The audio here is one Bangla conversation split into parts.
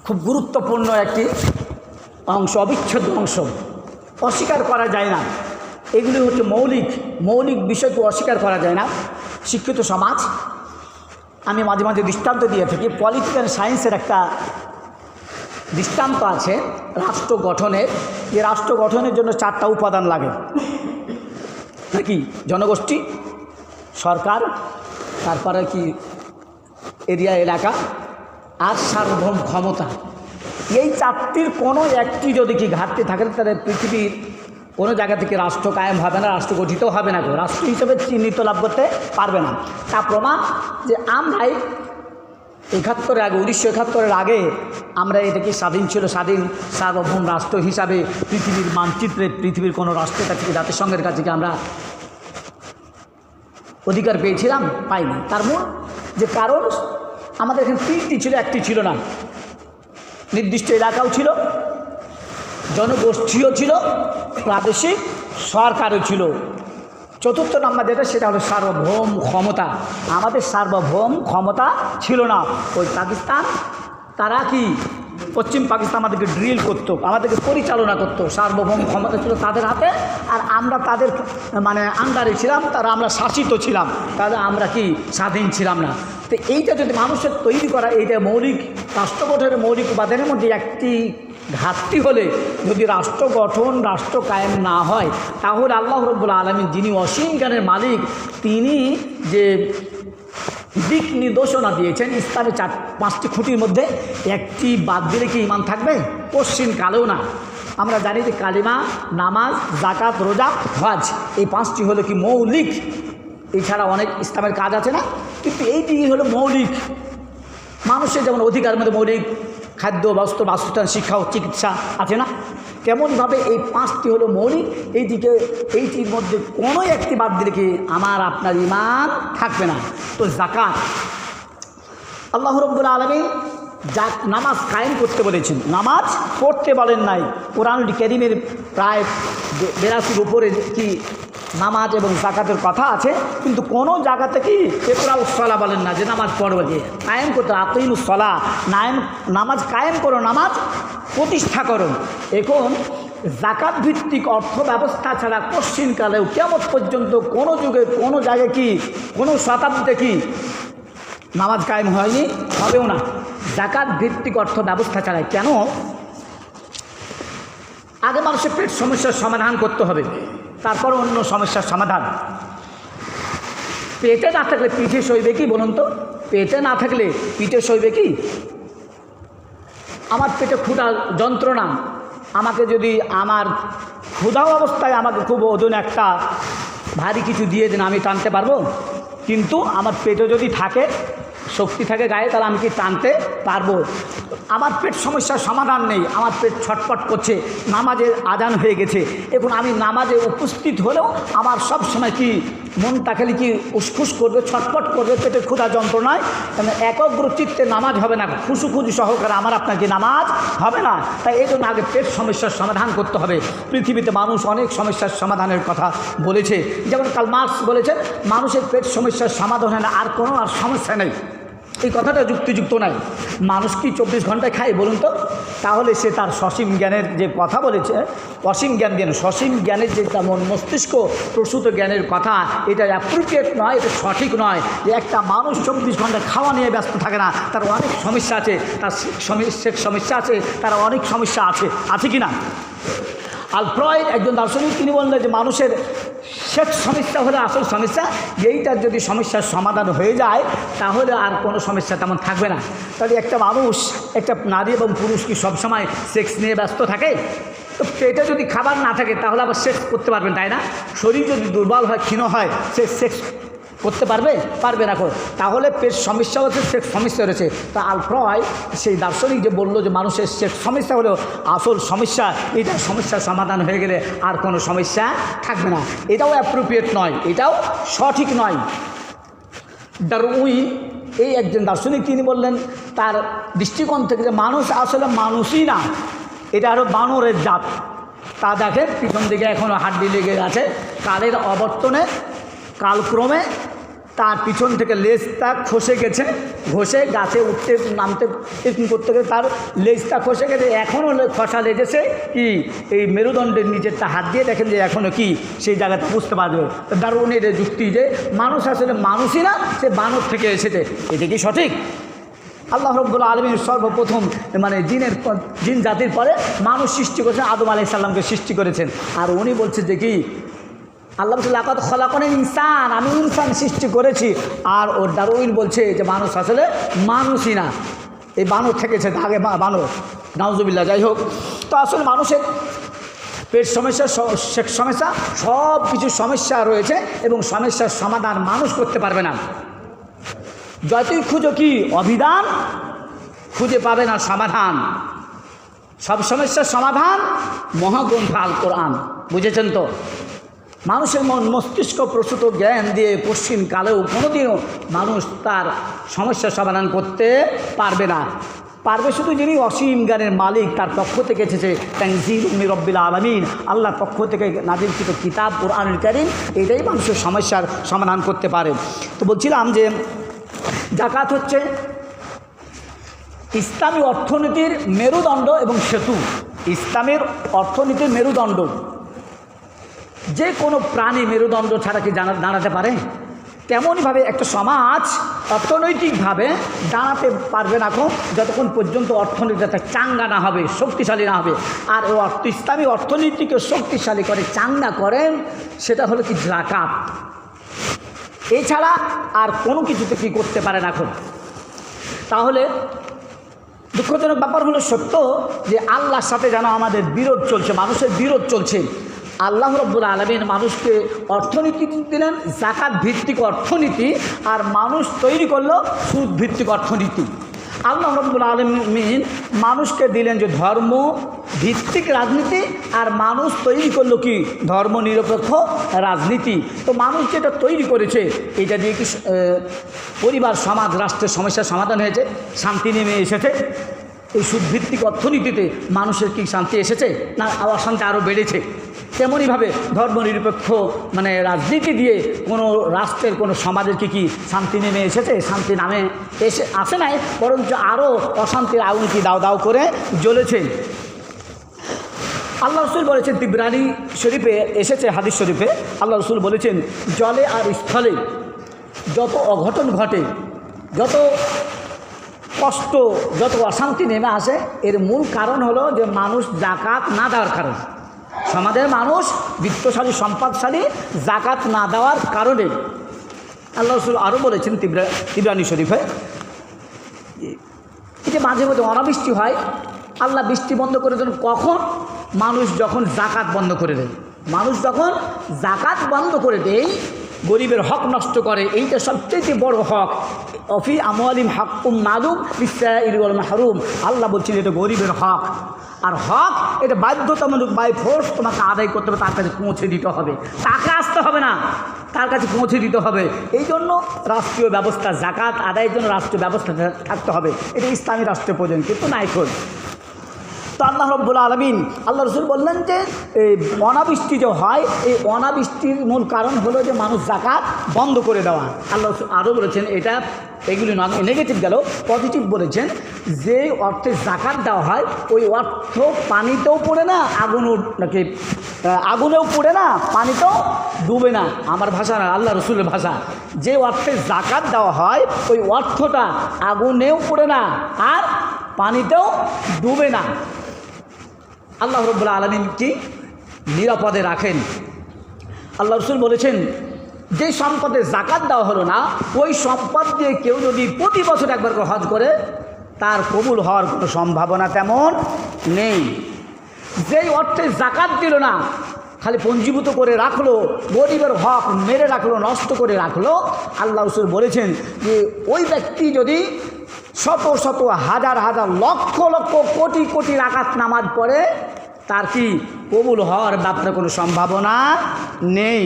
খুব গুরুত্বপূর্ণ একটি অংশ, অবিচ্ছেদ্য অংশ, অস্বীকার করা যায় না। এগুলি হচ্ছে মৌলিক বিষয়কে অস্বীকার করা যায় না। শিক্ষিত সমাজ, আমি মাঝে মাঝে দৃষ্টান্ত দিয়ে থাকি, পলিটিক্যাল সায়েন্সের একটা দৃষ্টান্ত আছে রাষ্ট্র গঠনের। যে রাষ্ট্র গঠনের জন্য 4টা উপাদান লাগে নাকি? জনগোষ্ঠী, সরকার, তারপরে কি এরিয়া, এলাকা, আর সার্বভৌম ক্ষমতা। এই 4টির কোনো একটি যদি কি ঘাটতি থাকে তাহলে পৃথিবীর কোনো জায়গা থেকে রাষ্ট্র কায়েম হবে না, রাষ্ট্র গঠিত হবে না, রাষ্ট্র হিসেবে চিহ্নিত লাভ করতে পারবে না। তা প্রমাণ যে আমরাই 71-এর আগে, 1971-এর আগে আমরা এটাকে স্বাধীন ছিল, স্বাধীন সার্বভৌম রাষ্ট্র হিসাবে পৃথিবীর মানচিত্রে পৃথিবীর কোনো রাষ্ট্রের কাছে, জাতিসংঘের কাছে আমরা অধিকার পেয়েছিলাম? পাইনি। তার মূল যে কারণ, আমাদের এখানে 3টি ছিল, একটি ছিল না। নির্দিষ্ট এলাকাও ছিল, জনগোষ্ঠীও ছিল, প্রাদেশিক সরকারও ছিল। 4র্থ নাম্বার যেটা, সেটা হলো সার্বভৌম ক্ষমতা। আমাদের সার্বভৌম ক্ষমতা ছিল না। ওই পাকিস্তান, তারা কি পশ্চিম পাকিস্তান আমাদেরকে ড্রিল করতো, আমাদেরকে পরিচালনা করতো। সার্বভৌম ক্ষমতা ছিল তাদের হাতে, আর আমরা তাদের আন্ডারে ছিলাম, তারা আমরা শাসিত ছিলাম, তাহলে আমরা কি স্বাধীন ছিলাম না। তো এইটা যদি মানুষের তৈরি করা, এইটা মৌলিক রাষ্ট্র গঠনের মৌলিক উপাদানের মধ্যে একটি ঘাটতি হলে, যদি রাষ্ট্র গঠন, রাষ্ট্র কায়েম না হয়, তাহলে আল্লাহ রাব্বুল আলামিন, যিনি অসীম জ্ঞানের মালিক, তিনি যে দিক নির্দেশনা দিয়েছেন ইসলামে 5টি খুঁটির মধ্যে একটি বাদ দিলে কি ঈমান থাকবে? কোশ্চিন কালেও না। আমরা জানি যে কালিমা, নামাজ, যাকাত, রোজা, হজ, এই 5টি হলো কি মৌলিক। এছাড়া অনেক ইসলামের কাজ আছে না, কিন্তু এইটি হলো মৌলিক। মানুষের যেমন অধিকার মধ্যে মৌলিক খাদ্য, বস্ত্র, বাসস্থান, শিক্ষা ও চিকিৎসা আছে না, তেমনভাবে এই 5টি হলো মৌলিক। এইটির মধ্যে কোনো একটি বাদ দিলে কি আমার আপনার ঈমান থাকবে না। তো যাকাত, আল্লাহ রাব্বুল আলামিন নামাজ কায়েম করতে বলেছেন, নামাজ পড়তে বলেন নাই। কোরআনুল কারীমের প্রায় 82-র উপরে কি নামাজ এবং যাকাতের কথা আছে, কিন্তু কোনো জায়গাতে কি ইকরাউস সালাহ বলেন না, যে নামাজ পড়বে, যে কায়েম করতে, আকিমুস সালাহ, নামাজ কায়েম করো, নামাজ প্রতিষ্ঠা করো। এখন যাকাত ভিত্তিক অর্থ ব্যবস্থা ছাড়া কোশ্চিনকালেও কিয়ামত পর্যন্ত কোনো যুগে, কোনো জায়গায় কি, কোনো শতাব্দীতে কি নামাজ কায়েম হয়নি, হবেও না, যাকাত ভিত্তিক অর্থ ব্যবস্থা ছাড়া। কেন? আগে মানুষের পেট সমস্যার সমাধান করতে হবে, তারপর অন্য সমস্যার সমাধান। পেটে না থাকলে পিঠে সইবে কি বলুন তো? পেটে না থাকলে পিঠে সইবে কি? আমার পেটে ক্ষুধা যন্ত্রণা, আমাকে যদি আমার ক্ষুধা অবস্থায় আমাকে খুব ওজন একটা ভারী কিছু দিয়ে দেন, আমি টানতে পারবো? কিন্তু আমার পেটে যদি থাকে, শক্তি থাকে গায়ে, তাহলে আমি কি টানতে পারবো? আমার পেট সমস্যার সমাধান নেই, আমার পেট ছটপট করছে, নামাজের আজান হয়ে গেছে, এখন আমি নামাজে উপস্থিত হলেও আমার সব সময় কি মনটা খালি কি উসখুস করবে, ছটপট করবে পেটের ক্ষুধা যন্ত্রণায়। একগ্র চিত্তে নামাজ হবে না, খুশুখুশি সহকারে আমার আপনার কি নামাজ হবে না। তাই এই জন্য আগে পেট সমস্যার সমাধান করতে হবে। পৃথিবীতে মানুষ অনেক সমস্যার সমাধানের কথা বলেছে, যেমন কার্ল মার্কস বলেছেন, মানুষের পেট সমস্যার সমাধান হয় না, আর কোনো আর সমস্যা নেই। এই কথাটা যুক্তিযুক্ত নয়। মানুষ কি 24 ঘন্টায় খায় বলুন তো? তাহলে সে তার সসীম জ্ঞানের যে কথা বলেছে, অসীম জ্ঞান দিয়ে, সসীম জ্ঞানের যে তেমন মস্তিষ্ক প্রসূত জ্ঞানের কথা, এটা অ্যাপ্রোপ্রিয়েট নয়, এটা সঠিক নয়। যে একটা মানুষ 24 ঘন্টা খাওয়া নিয়ে ব্যস্ত থাকে না, তার অনেক সমস্যা আছে, তার সমস্যা আছে, তার অনেক সমস্যা আছে কি না? আলফ্রয়েড একজন দার্শনিক, তিনি বললেন যে মানুষের শেষ সমস্যা হলে আসল সমস্যা, এইটার যদি সমস্যার সমাধান হয়ে যায় তাহলে আর কোনো সমস্যা তেমন থাকবে না। তাহলে একটা মানুষ, একটা নারী এবং পুরুষ কি সবসময় সেক্স নিয়ে ব্যস্ত থাকে? তো পেটে যদি খাবার না থাকে তাহলে আবার সেক্স করতে পারবেন, তাই না? শরীর যদি দুর্বল হয়, ক্ষীণ হয়, সে সেক্স করতে পারবে না। তাহলে পেট সমস্যা হচ্ছে, সেক্স সমস্যা রয়েছে। তা আলফ্রয়েড সেই দার্শনিক যে বললো যে মানুষের সেক্স সমস্যা হলেও আসল সমস্যা, এটা সমস্যার সমাধান হয়ে গেলে আর কোনো সমস্যা থাকবে না, এটাও অ্যাপ্রোপ্রিয়েট নয়, এটাও সঠিক নয়। ডারউইন এই একজন দার্শনিক, তিনি বললেন তার দৃষ্টিকোণ থেকে যে মানুষ আসলে মানুষই না, এটা আরও বানরের জাত। তা দেখেন পিছন দিকে এখনও হাড্ডি লেগে আছে, কালের অবর্তনে, কালক্রমে তার পিছন থেকে লেজটা খসে গেছে, ঘষে গাছে উঠতে নামতে করতে গেলে তার লেজটা খসে গেছে, এখনও খসা লেগেছে কি এই মেরুদণ্ডের নিচেরটা হাত দিয়ে দেখেন যে এখনও কি সেই জায়গাটা বুঝতে পারবে। দারুণের যুক্তি যে মানুষ আসলে মানুষই না, সে বানর থেকে এসেছে। এটা কি সঠিক? আল্লাহ রাব্বুল আলামিন সর্বপ্রথম জিন জাতির পরে মানুষ সৃষ্টি করেছেন, আদম আলাইহিস সালামকে সৃষ্টি করেছেন। আর উনি বলছে যে কি আল্লাহ বলছে লাকাদ খলাকনাল ইনসান, আমি ইনসান সৃষ্টি করেছি। আর ওর দারুইন বলছে যে মানুষ আসলে মানুষই না, এই বানর থেকেছে, আগে বানর, নাউজুবিল্লাহ। যাই হোক, তো আসলে মানুষের পেট সমস্যা, সেক্স সমস্যা, সব কিছু সমস্যা রয়েছে এবং সমস্যার সমাধান মানুষ করতে পারবে না। যতই খুঁজো কি অভিধান, খুঁজে পাবে না সমাধান। সব সমস্যার সমাধান মহাগ্রন্থ আল কোরআন। বুঝেছেন তো? মানুষের মস্তিষ্ক প্রসূত জ্ঞান দিয়ে পশ্চিম কালেও কোনোদিনও মানুষ তার সমস্যার সমাধান করতে পারবে না। পারবে শুধু যিনি অসীম জ্ঞানের মালিক, তার পক্ষ থেকে এসেছে তানজিলুম মির রাব্বিল আলামিন, আল্লাহর পক্ষ থেকে নাজিলকৃত কিতাব কুরআনুল কারীম, এটাই মানুষের সমস্যার সমাধান করতে পারে। তো বলছিলাম যে যাকাত হচ্ছে ইসলামী অর্থনীতির মেরুদণ্ড এবং সেতু। ইসলামের অর্থনীতির মেরুদণ্ড। যে কোনো প্রাণী মেরুদণ্ড ছাড়া কি দাঁড়াতে পারে? তেমনইভাবে একটা সমাজ অর্থনৈতিকভাবে দাঁড়াতে পারবে না যতক্ষণ পর্যন্ত অর্থনীতিটা চাঙ্গা না হবে, শক্তিশালী না হবে। আর ইসলামী অর্থনীতিকে শক্তিশালী করে, চাঙ্গা করেন, সেটা হলো কি যাকাত। এছাড়া আর কোনো কিছুতে কি করতে পারে না এখন। তাহলে দুঃখজনক ব্যাপার হলো সত্য যে আল্লাহর সাথে যেন আমাদের বিরোধ চলছে, মানুষের বিরোধ চলছে। আল্লাহ রাব্বুল আলামিন মানুষকে অর্থনীতি দিলেন, যাকাত ভিত্তিক অর্থনীতি, আর মানুষ তৈরি করলো সুদ ভিত্তিক অর্থনীতি। আল্লাহ রাব্বুল আলামিন মানুষকে দিলেন যে ধর্ম ভিত্তিক রাজনীতি, আর মানুষ তৈরি করলো কি ধর্ম নিরপেক্ষ রাজনীতি। তো মানুষ যেটা তৈরি করেছে এটা দিয়ে কি পরিবার, সমাজ, রাষ্ট্রের সমস্যার সমাধান হয়েছে? শান্তি নেমে এসেছে? এই সুদভিত্তিক অর্থনীতিতে মানুষের কি শান্তি এসেছে না অশান্তি আরও বেড়েছে? তেমনইভাবে ধর্মনিরপেক্ষ রাজনীতি দিয়ে কোনো রাষ্ট্রের, কোনো সমাজের কি শান্তি নেমে এসেছে? শান্তি নামে আসে নাই, বরঞ্চ আরও অশান্তির আগুন কি দাও দাও করে জ্বলেছে। আল্লাহ রসুল বলেছেন, তিবরানি শরীফে এসেছে, হাদিস শরীফে আল্লাহ রসুল বলেছেন, জলে আর স্থলে যত অঘটন ঘটে, যত কষ্ট, যত অশান্তি নেমে আসে, এর মূল কারণ হলো যে মানুষ যাকাত না দেওয়ার কারণ। সমাজের মানুষ বিত্তশালী, সম্পদশালী, যাকাত না দেওয়ার কারণে। আল্লাহ রসুল আরও বলেছেন তিবরানি শরীফে, যে মাঝে মধ্যে অনাবৃষ্টি হয়, আল্লাহ বৃষ্টি বন্ধ করে দেন কখন? মানুষ যখন যাকাত বন্ধ করে দেয়। মানুষ যখন যাকাত বন্ধ করে দেয়, গরিবের হক নষ্ট করে, এইটা সবচেয়ে বড় হক। অফি আমওয়ালিহিম হাক্কুম মালুম লিস-সাইলি ওয়াল মাহরুম। আল্লাহ বলছেন এটা গরিবের হক। আর হক এটা বাধ্যতামূলক, বাই ফোর্স তোমাকে আদায় করতে হবে, তার কাছে পৌঁছে দিতে হবে, তাকে আসতে হবে না, তার কাছে পৌঁছে দিতে হবে। এই জন্য রাষ্ট্রীয় ব্যবস্থা, যাকাত আদায়ের জন্য রাষ্ট্রীয় ব্যবস্থা থাকতে হবে। এটা ইসলামী রাষ্ট্রের প্রয়োজন, কিন্তু না এখন। তো আল্লাহ রাব্বুল আলামিন, আল্লাহ রসুল বললেন যে এই অনাবৃষ্টি যে হয়, এই অনাবৃষ্টির মূল কারণ হলো যে মানুষ যাকাত বন্ধ করে দেওয়া। আল্লাহ রসুল আরও বলেছেন, এগুলি নেগেটিভ গেল, পজিটিভ বলেছেন, যে অর্থে যাকাত দেওয়া হয় ওই অর্থ পানিতেও পড়ে না, আগুনেও পড়ে না, পানিতেও ডুবে না। আমার ভাষা না, আল্লাহ রসুলের ভাষা। যে অর্থে যাকাত দেওয়া হয় ওই অর্থটা আগুনেও পড়ে না আর পানিতেও ডুবে না। আল্লাহ রাব্বুল আলামিন কি নিরাপদে রাখেন। আল্লাহ রসুল বলেছেন, যে সম্পদে যাকাত দেওয়া হলো না, ওই সম্পদ দিয়ে কেউ যদি প্রতি বছর একবার করে হজ করে, তার কবুল হওয়ার কোনো সম্ভাবনা তেমন নেই। যেই অর্থে যাকাত দিল না, খালি পঞ্জীভূত করে রাখলো, গরিবের হক মেরে রাখলো, নষ্ট করে রাখলো, আল্লাহ রসুল বলেছেন যে ওই ব্যক্তি যদি শত শত হাজার হাজার লক্ষ লক্ষ কোটি কোটি রাকাত নামাজ পড়ে, তার কি কবুল হওয়ার ব্যাপারে কোনো সম্ভাবনা নেই।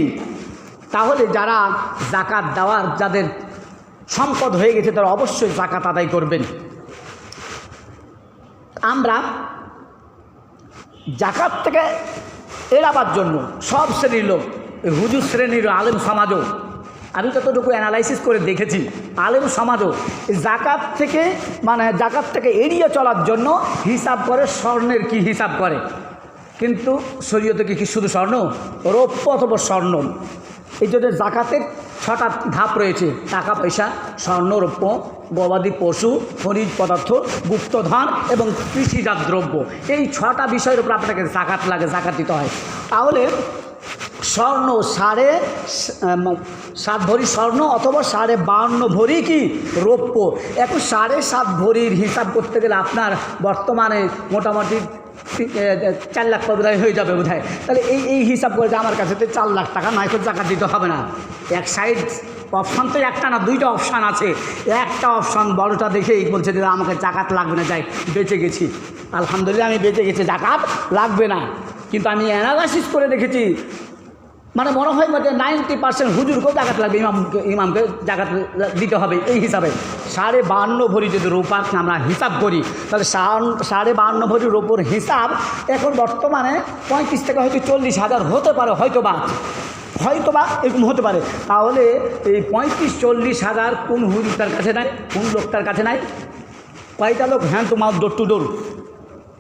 তাহলে যারা যাকাত দেওয়ার, যাদের সম্পদ হয়ে গেছে, তারা অবশ্যই যাকাত আদায় করবেন। আমরা যাকাত থেকে এড়াবার জন্য সব শ্রেণীর লোক, হুজুর শ্রেণীর আলেম সমাজও আমি যতটুকু অ্যানালাইসিস করে দেখেছি, আলেম সমাজও জাকাত থেকে এড়িয়ে চলার জন্য হিসাব করে স্বর্ণের কি হিসাব করে, কিন্তু শরীয়তে কি শুধু স্বর্ণ, রৌপ্য অথবা স্বর্ণ। এই জন্য জাকাতের 6টা ধাপ রয়েছে: টাকা পয়সা, স্বর্ণ, রৌপ্য, গবাদি পশু, খনিজ পদার্থ, গুপ্তধন এবং কৃষিজাত দ্রব্য। এই 6টা বিষয়ের উপর আপনাকে জাকাত দিতে হয়। তাহলে স্বর্ণ 7.5 ভরি স্বর্ণ অথবা 52.5 ভরি কি রৌপ্য। এখন 7.5 ভরির হিসাব করতে গেলে আপনার বর্তমানে মোটামুটি 4 লাখ বোধহয় হয়ে যাবে বোধহয়। তাহলে এই হিসাব করে যে আমার কাছে তো 4 লাখ টাকা নয় করে জাকাত দিতে হবে না। এক সাইড অপশান তো একটা না, 2টা অপশান আছে। একটা অপশান বড়টা দেখেই বলছে যে আমাকে জাকাত লাগবে না, যাই বেঁচে গেছি, আলহামদুলিল্লাহ আমি বেঁচে গেছি, জাকাত লাগবে না। কিন্তু আমি অ্যানালাইসিস করে দেখেছি, মানে মনে হয় যে 90% হুজুরকেও জাকাত লাগবে, ইমামকে জাকাত দিতে হবে। এই হিসাবে 52.5 ভরি যদি রূপার আমরা হিসাব করি, তাহলে 52.5 ভরি রূপোর হিসাব এখন বর্তমানে 35 থেকে হয়তো 40,000 হতে পারে, হয়তোবা এরকম হতে পারে। তাহলে এই 35-40,000 কোন হুজুরটার কাছে নাই, কোন লোকটার কাছে নাই? কয়টা লোক hand to mouth, door to door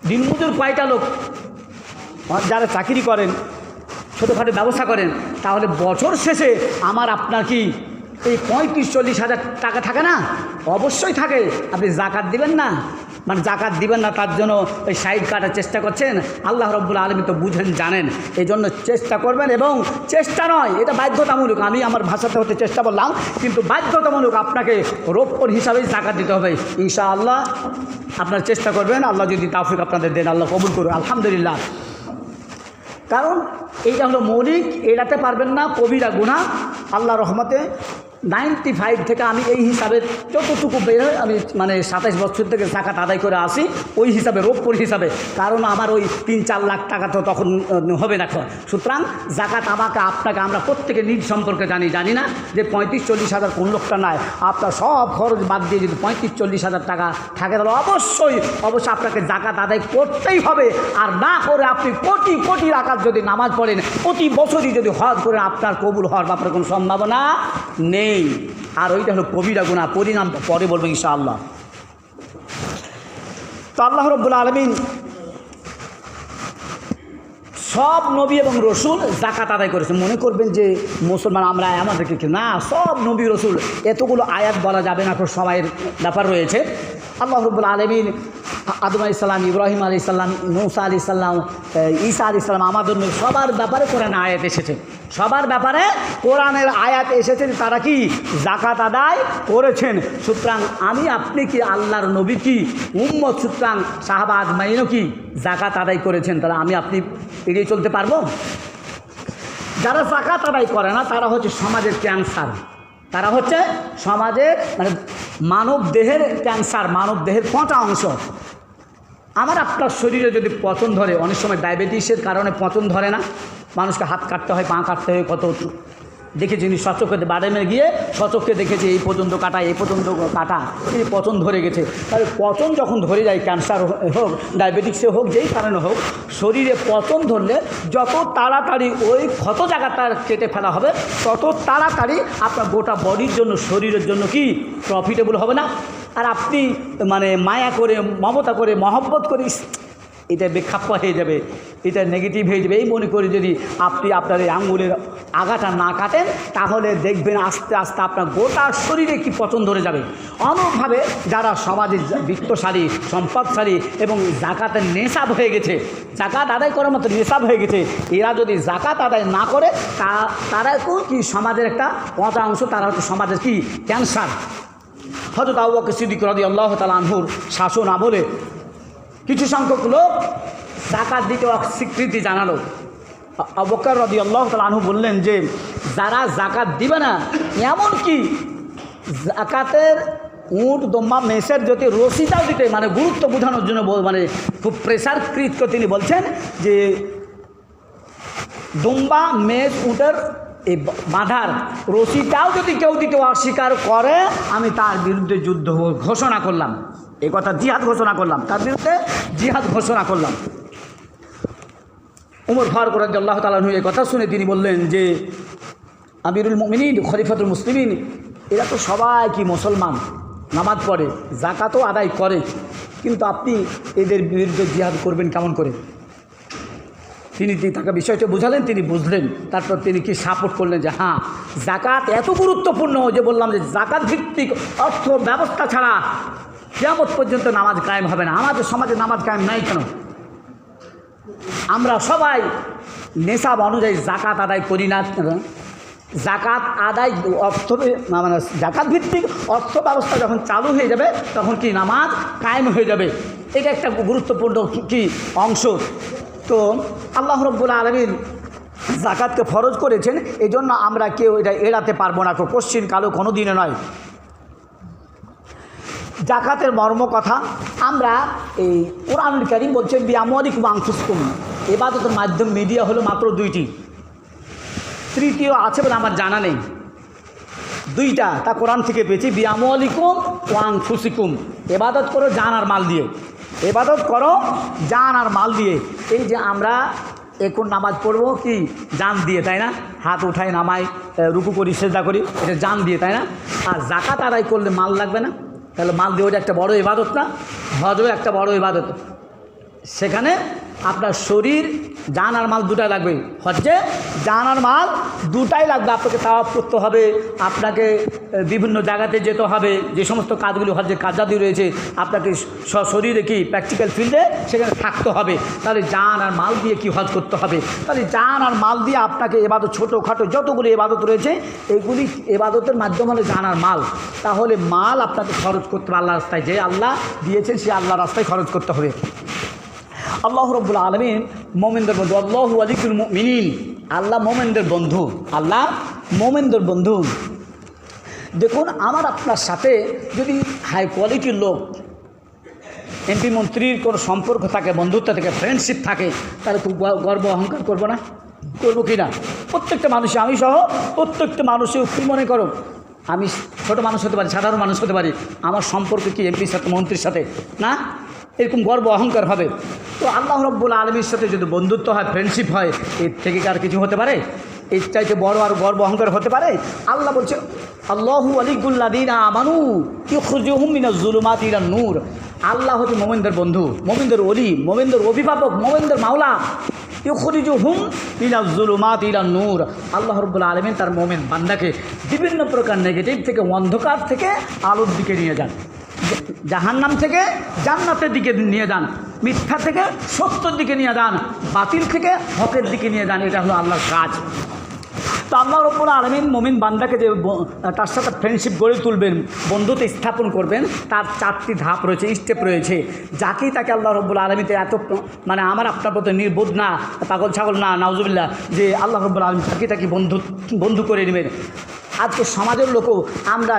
দিনমজুর কয়টা লোক যারা চাকরি করেন, ছোটোখাটো ব্যবসা করেন, তাহলে বছর শেষে আমার আপনার কি এই 35-40,000 টাকা থাকে না? অবশ্যই থাকে। আপনি জাকাত দিবেন না, জাকাত দিবেন না, তার জন্য ওই সাইড কাটার চেষ্টা করছেন। আল্লাহ রব্বুল আলামিন তো বুঝেন, জানেন, এই জন্য চেষ্টা করবেন। এবং চেষ্টা নয়, এটা বাধ্যতামূলক। আমি আমার ভাষাতে হতে চেষ্টা করলাম, কিন্তু বাধ্যতামূলক আপনাকে রৌপ্যর হিসাবেই জাকাত দিতে হবে ইনশাআল্লাহ। আপনারা চেষ্টা করবেন, আল্লাহ যদি তাওফিক আপনাদের দেন, আল্লাহ কবুল করুন, আলহামদুলিল্লাহ। কারণ এইটা হলো মৌলিক, এড়াতে পারবেন না, কবিরা গুনাহ। আল্লাহ রহমতে 95 থেকে আমি এই হিসাবে যতটুকু বের হয়, আমি 27 বছর থেকে জাকাত আদায় করে আসি ওই হিসাবে, রৌপ্যর হিসাবে। কারণ আমার ওই 3-4 লাখ টাকা তো তখন হবে না। সুতরাং জাকাত আপনাকে আমরা প্রত্যেকে নিজ সম্পর্কে জানি না যে 35-40,000 কোন লোকটা নয়। আপনার সব খরচ বাদ দিয়ে যদি 35-40,000 টাকা থাকে, তাহলে অবশ্যই আপনাকে জাকাত আদায় করতেই হবে। আর না করে আপনি কোটি রাকাত যদি নামাজ পড়েন, প্রতি বছরই যদি হজ করেন, আপনার কবুল হওয়ার ব্যাপারে কোনো সম্ভাবনা নেই। আর ওইটা হলো কবিরা গুনাহ, পরিণামটা পরে বলবো ইনশাআল্লাহ। তো আল্লাহ রাব্বুল আলামিন সব নবী এবং রসুল জাকাত আদায় করেছে। মনে করবেন যে মুসলমান আমরা আমাদেরকে না, সব নবী রসুল, এতগুলো আয়াত বলা যাবে না, সময়ের ব্যাপার রয়েছে। আল্লাহ রাব্বুল আলামিন আদম আলাইহিস সালাম, ইব্রাহিম আলাইহিস সালাম, মূসা আলাইহিস সালাম, ঈসা আলাইহিস সালাম, আমাদের সবার ব্যাপারে কোরআনে আয়াত এসেছে। সবার ব্যাপারে কোরআনের আয়াত এসেছে, তারা কি জাকাত আদায় করেছেন। সুতরাং আমি আপনি কি আল্লাহর নবী কি উম্মত, সুতরাং সাহাবা আজমাইনও কি জাকাত আদায় করেছেন। তাহলে আমি আপনি এড়িয়ে চলতে পারবো? যারা জাকাত আদায় করে না, তারা হচ্ছে সমাজের ক্যান্সার। তারা হচ্ছে সমাজের মানব দেহের ক্যান্সার, মানব দেহের 5টা অংশ। আমার আপনার শরীরে যদি পচন ধরে, অনেক সময় ডায়াবেটিসের কারণে পচন ধরে না, মানুষকে হাত কাটতে হয়, পা কাটতে হয়, কত দেখেছি। সচক্ষে বাদামে গিয়ে সচক্ষে দেখেছি এই পর্যন্ত কাটা, এই পর্যন্ত কাটা, এই পচন ধরে গেছে। তাহলে পচন যখন ধরে যায়, ক্যান্সার হোক, ডায়াবেটিক্সে হোক, যেই কারণে হোক, শরীরে পচন ধরলে যত তাড়াতাড়ি ওই ক্ষত জায়গাটা কেটে ফেলা হবে, তত তাড়াতাড়ি আপনার গোটা বডির জন্য, শরীরের জন্য কি প্রফিটেবল হবে না। আর আপনি মায়া করে, মমতা করে, মহব্বত করে এটা বেখাপ্পা হয়ে যাবে, এটা নেগেটিভ হয়ে যাবে। এই মনে করে যদি আপনি আপনার এই আঙুলের আগাটা না কাটেন, তাহলে দেখবেন আস্তে আস্তে আপনার গোটা শরীরে কি পচন ধরে যাবে। অনুরূপভাবে যারা সমাজে বিত্তশালী, সম্পদশালী এবং জাকাতের নেশাব হয়ে গেছে, জাকাত আদায় করার মতো নেশাব হয়ে গেছে, এরা যদি জাকাত আদায় না করে, তারাও কি সমাজের একটা 5টা অংশ, তারা হচ্ছে সমাজের কি ক্যান্সার। হযরত আবু বকর সিদ্দিক রাদিয়াল্লাহু তাআলা আনহুর শাসন আমলে কিছু সংখ্যক লোক জাকাত দিতে অস্বীকৃতি জানালো। আবু বকর রাদিয়াল্লাহু তাআলা আনহু বললেন যে যারা জাকাত দিবে না, এমনকি জাকাতের উট, দম্বা, মেষের যদি রসিদাও দিতে, গুরুত্ব বোঝানোর জন্য খুব প্রেসারকৃত করে তিনি বলছেন যে দম্বা, মেষ, উটের এই বাঁধার রশিটাও যদি কেউ দিতে অস্বীকার করে, আমি তার বিরুদ্ধে যুদ্ধ ঘোষণা করলাম। এই কথা জিহাদ ঘোষণা করলাম, তার বিরুদ্ধে জিহাদ ঘোষণা করলাম। উমর ফারুক রাদিয়াল্লাহু তাআলা আনহু এই কথা শুনে তিনি বললেন যে আমিরুল মুমিনিন, খলিফাতুল মুসলিমিন, এরা তো সবাই কি মুসলমান, নামাজ পড়ে, যাকাতও আদায় করে, কিন্তু আপনি এদের বিরুদ্ধে জিহাদ করবেন কেমন করে? তিনি তাকে বিষয়টা বুঝালেন, তিনি বুঝলেন, তারপর তিনি কি সাপোর্ট করলেন যে হ্যাঁ যাকাত এত গুরুত্বপূর্ণ যে বললাম যে যাকাত ভিত্তিক অর্থ ব্যবস্থা ছাড়া কিয়ামত পর্যন্ত নামাজ কায়েম হবে না। আমাদের সমাজে নামাজ কায়েম নাই কেন? আমরা সবাই নেশাব অনুযায়ী যাকাত আদায় করি না। যাকাত আদায় অর্থ মানে যাকাত ভিত্তিক অর্থ ব্যবস্থা যখন চালু হয়ে যাবে তখন কি নামাজ কায়েম হয়ে যাবে। এটা একটা গুরুত্বপূর্ণ কি অংশ। তো আল্লাহ রাব্বুল আলামিন যাকাতকে ফরজ করেছেন, এই জন্য আমরা কেউ এটা এড়াতে পারবো না, কোশ্চিন কালো কোনো দিনে নয়। যাকাতের মর্ম কথা আমরা এই কোরআনুল কারীম বলছেন বিআমওয়ালিকুম আনফুসকুম, ইবাদতের মাধ্যম মিডিয়া হলো মাত্র দুইটি, তৃতীয় আছে বলে আমার জানা নেই। দুইটা তা কোরআন থেকে পেয়েছি, বিআমওয়ালিকুম ওয়া আনফুসিকুম, ইবাদত করো জান আর মাল দিয়ে, ইবাদত করো জান আর মাল দিয়ে। এই যে আমরা এখন নামাজ পড়বো কি জান দিয়ে, তাই না? হাত উঠাই নামাই, রুকু করি, সেজদা করি, এটা জান দিয়ে, তাই না? আর যাকাত আদায় করলে মাল লাগবে না? তাহলে মাল দিয়ে ওটা একটা বড় ইবাদত না? হজও একটা বড় ইবাদত। সেখানে আপনার শরীর জান আর মাল দুটাই লাগবে। হজ্জে জান আর মাল দুটাই লাগবে। আপনাকে তাওয়াফ করতে হবে, আপনাকে বিভিন্ন জায়গাতে যেতে হবে, যে সমস্ত কাজগুলি হজ্জে কাজাদি রয়েছে আপনাকে শরীরে কি প্র্যাকটিক্যাল ফিল্ডে সেখানে থাকতে হবে। তাহলে জান আর মাল দিয়ে কি হজ করতে হবে? তাহলে জান আর মাল দিয়ে আপনাকে এবাদত ছোটোখাটো যতগুলি এবাদত রয়েছে এইগুলি এবাদতের মাধ্যমে হলে জান আর মাল। তাহলে মাল আপনাকে খরচ করতে হবে আল্লাহ রাস্তায়, যে আল্লাহ দিয়েছেন সে আল্লাহ রাস্তায় খরচ করতে হবে। আল্লাহ রাব্বুল আলামিন মোমেনদের বন্ধু, আল্লাহু ওয়ালিউল মুমিনিন, আল্লাহ মোমেনদের বন্ধু, আল্লাহ মোমেনদের বন্ধু। দেখুন আমার আপনার সাথে যদি হাই কোয়ালিটির লোক, এমপি মন্ত্রীর কোনো সম্পর্ক থাকে, বন্ধুত্ব থাকে, ফ্রেন্ডশিপ থাকে, তাহলে খুব গর্ব অহংকার করবো না? করবো কি না? প্রত্যেকটা মানুষ, আমি সহ প্রত্যেকটা মানুষের কী মনে করো, আমি ছোটো মানুষ হতে পারি, সাধারণ মানুষ হতে পারি, আমার সম্পর্ক কি এমপির সাথে, মন্ত্রীর সাথে না? এরকম গর্ব অহংকার হবে। তো আল্লাহ রাব্বুল আলামিনের সাথে যদি বন্ধুত্ব হয়, ফ্রেন্ডশিপ হয়, এর থেকে কার কিছু হতে পারে? এর চাইতে বড় আর গর্ব অহংকার হতে পারে? আল্লাহ বলছে আল্লাহু ওয়ালিউল্লাযীনা আমানু ইউখরিজুহুম মিনাজ যুলুমাতি ইলান নূর। আল্লাহ হচ্ছে মোমেনদের বন্ধু, মোমেনদের ওলি, মোমেনদের অভিভাবক, মোমেনদের মাওলা। ইউখরিজুহুম মিনাজ যুলুমাতি ইলান নূর। আল্লাহ রাব্বুল আলামিন তার মোমেন বান্দাকে বিভিন্ন প্রকার নেগেটিভ থেকে, অন্ধকার থেকে আলোর দিকে নিয়ে যান, জাহান্নাম থেকে জান্নাতের দিকে নিয়ে যান, মিথ্যা থেকে সত্যের দিকে নিয়ে যান, বাতিল থেকে হকের দিকে নিয়ে যান। এটা হলো আল্লাহর কাজ। তো আল্লাহ রাব্বুল আলামিন মুমিন বান্দাকে যে তার সাথে ফ্রেন্ডশিপ গড়ে তুলবেন, বন্ধুত্ব স্থাপন করবেন, তার 4টি ধাপ রয়েছে, স্টেপ রয়েছে। যাকেই তাকে আল্লাহ রাব্বুল আলামিন এত মানে আমার আপনার প্রতি নির্বোধ না, পাগল ছাগল না, নাউজুবিল্লাহ, যে আল্লাহ রাব্বুল আলামিন তাকে বন্ধু করে নেবেন। আজকে সমাজের লোকও আমরা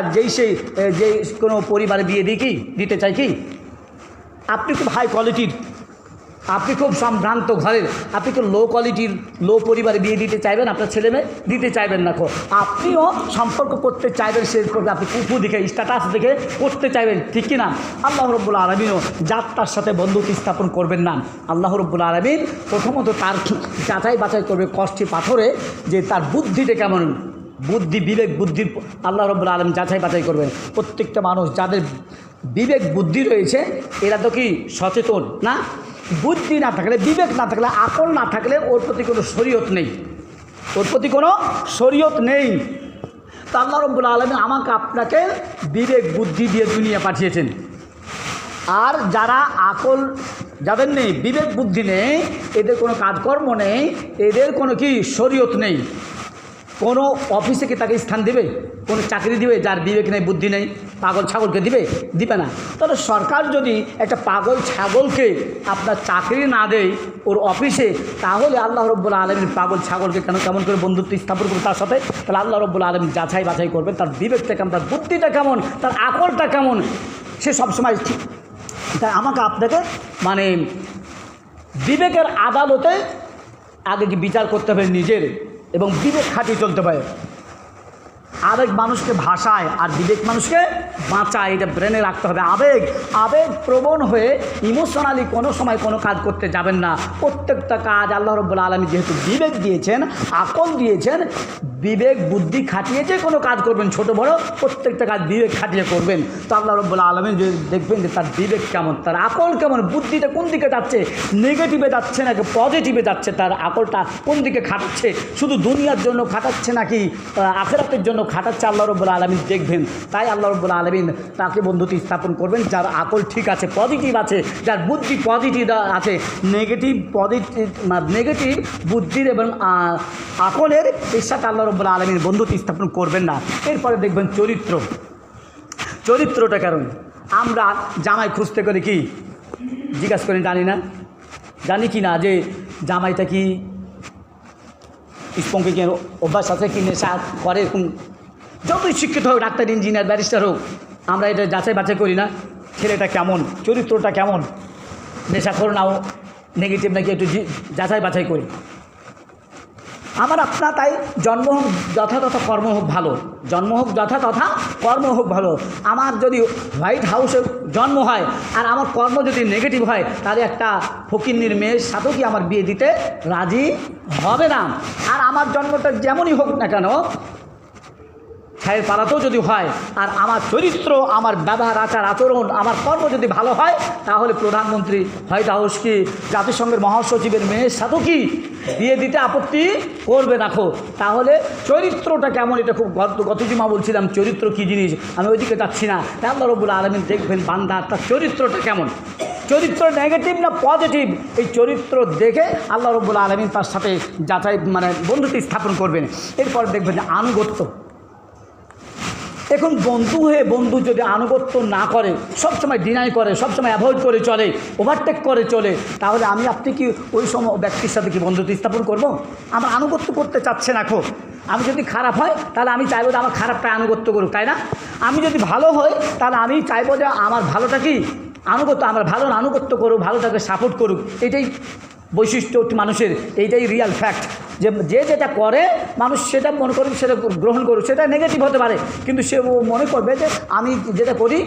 যে কোনো পরিবারে বিয়ে দিতে চাই কি, আপনি খুব হাই কোয়ালিটির, আপনি খুব সম্ভ্রান্ত ঘরের, আপনি খুব লো কোয়ালিটির, লো পরিবারে বিয়ে দিতে চাইবেন, আপনার ছেলে মেয়ে দিতে চাইবেন না। আপনিও সম্পর্ক করতে চাইবেন, সে করবে, আপনি কুকু দেখে, স্ট্যাটাস দেখে করতে চাইবেন, ঠিক কি না? আল্লাহ রাব্বুল আলামিনও যার তার সাথে বন্ধুত্ব স্থাপন করবেন না। আল্লাহ রাব্বুল আলামিন প্রথমত তার যাচাই বাছাই করবে কষ্টি পাথরে, যে তার বুদ্ধিটা কেমন, বুদ্ধি বিবেক বুদ্ধির আল্লাহ রাব্বুল আলামিন যাচাই বাছাই করবেন। প্রত্যেকটা মানুষ যাদের বিবেক বুদ্ধি রয়েছে এরা তো কি সচেতন না? বুদ্ধি না থাকলে, বিবেক না থাকলে, আকল না থাকলে ওর প্রতি কোনো শরীয়ত নেই, ওর প্রতি কোনো শরীয়ত নেই। তো আল্লাহ রাব্বুল আলামিন আমাকে আপনাকে বিবেক বুদ্ধি দিয়ে দুনিয়া পাঠিয়েছেন। আর যারা আকল যাদের নেই, বিবেক বুদ্ধি নেই, এদের কোনো কাজকর্ম নেই, এদের কোনো কি শরীয়ত নেই। কোনো অফিসে কি তাকে স্থান দেবে? কোনো চাকরি দিবে যার বিবেক নেই, বুদ্ধি নেই? পাগল ছাগলকে দিবে না। তাহলে সরকার যদি একটা পাগল ছাগলকে আপনার চাকরি না দেয় ওর অফিসে, তাহলে আল্লাহ রাব্বুল আলামিন পাগল ছাগলকে কেমন করে বন্ধুত্ব স্থাপন করবে তার সাথে? তাহলে আল্লাহ রাব্বুল আলামিন যাচাই বাছাই করবেন তার বিবেকটা কেমন, তার বুদ্ধিটা কেমন, তার আকলটা কেমন, সে সবসময় ঠিক। তাই আমাকে আপনাকে মানে বিবেকের আদালতে আগে কি বিচার করতে হবে নিজের, এবং বিবেক খাটিয়ে চলতে পারে। আবেগ মানুষকে ভাষায় আর বিবেক মানুষকে বাঁচা, এটা ব্রেনে রাখতে হবে। আবেগ প্রবণ হয়ে ইমোশনালি কোনো সময় কোনো কাজ করতে যাবেন না। প্রত্যেকটা কাজ আল্লাহ রাব্বুল আলামিন যেহেতু বিবেক দিয়েছেন, আকল দিয়েছেন, বিবেক বুদ্ধি খাটিয়ে যে কোনো কাজ করবেন, ছোট বড় প্রত্যেকটা কাজ বিবেক খাটিয়ে করবেন। তো আল্লাহ রাব্বুল আলামিন যদি দেখবেন যে তার বিবেক কেমন, তার আকল কেমন, বুদ্ধিটা কোন দিকে যাচ্ছে, নেগেটিভে যাচ্ছে নাকি পজিটিভে যাচ্ছে, তার আকলটা কোন দিকে খাটাচ্ছে, শুধু দুনিয়ার জন্য খাটাচ্ছে নাকি আখিরাতের জন্য খাটাচ্ছে, আল্লাহ রাব্বুল আলামিন দেখবেন। তাই আল্লাহ রাব্বুল আলামিন তাকে বন্ধুত্ব স্থাপন করবেন যার আকল ঠিক আছে, পজিটিভ আছে, যার বুদ্ধি পজিটিভ আছে। নেগেটিভ বুদ্ধির এবং আকলের এর সাথে আল্লাহ রাব্বুল আলামিন বন্ধুত্ব স্থাপন করবেন না। এরপরে দেখবেন চরিত্রটা কারণ আমরা জামাই খুঁজতে করে কি জিজ্ঞাসা করি, জানি কি না যে জামাইটা কি স্পঙ্কে কি অভ্যাস আছে, কি নেশা করে, যতই শিক্ষিত হোক, ডাক্তার ইঞ্জিনিয়ার ব্যারিস্টার হোক, আমরা এটা যাচাই বাছাই করি না ছেলেটা কেমন, চরিত্রটা কেমন, নেশাখোর নাও নেগেটিভ নাকি, একটু যাচাই বাছাই করি। আমার আপনার তাই জন্ম হোক যথাযথ, কর্ম হোক ভালো, জন্ম হোক যথাযথ, কর্ম হোক ভালো। আমার যদি হোয়াইট হাউসে জন্ম হয় আর আমার কর্ম যদি নেগেটিভ হয়, তাহলে একটা ফকিন্নির মেয়ের সাথেও কি আমার বিয়ে দিতে রাজি হবে না। আর আমার জন্মটা যেমনই হোক না কেন, ছায়ের পালাতেও যদি হয়, আর আমার চরিত্র, আমার ব্যবহার, আচার আচরণ, আমার কর্ম যদি ভালো হয়, তাহলে প্রধানমন্ত্রী, হোয়াইট হাউস কি জাতিসংঘের মহাসচিবের মেয়ের সাথেও কি বিয়ে দিতে আপত্তি করবে রাখো। তাহলে চরিত্রটা কেমন, এটা খুব গত জুমা বলছিলাম চরিত্র কী জিনিস, আমি ওইদিকে যাচ্ছি না। আল্লাহ রাব্বুল আলামিন দেখবেন বান্দা তার চরিত্রটা কেমন, চরিত্র নেগেটিভ না পজিটিভ, এই চরিত্র দেখে আল্লাহ রাব্বুল আলামিন তার সাথে যাচাই বন্ধুত্ব স্থাপন করবেন। এরপর দেখবেন যে আনুগত্য। এখন বন্ধু যদি আনুগত্য না করে, সবসময় ডিনাই করে, সবসময় অ্যাভয়েড করে চলে, ওভারটেক করে চলে, তাহলে আপনি কি ওই সময় ব্যক্তির সাথে কি বন্ধুত্ব স্থাপন করব? আমার আনুগত্য করতে চাচ্ছে না। আমি যদি খারাপ হয় তাহলে আমি চাইবো যে আমার খারাপটা আনুগত্য করুক, তাই না? আমি যদি ভালো হই তাহলে আমি চাইবো যে আমার ভালোটা কি আনুগত্য, আমার ভালো আনুগত্য করুক, ভালোটাকে সাপোর্ট করুক। এটাই বৈশিষ্ট্য মানুষের, এইটাই রিয়াল ফ্যাক্ট। যে যেটা করে মানুষ সেটা মনে করুক, সেটা গ্রহণ করুক, সেটা নেগেটিভ হতে পারে, কিন্তু সে মনে করবে যে আমি যেটা করি।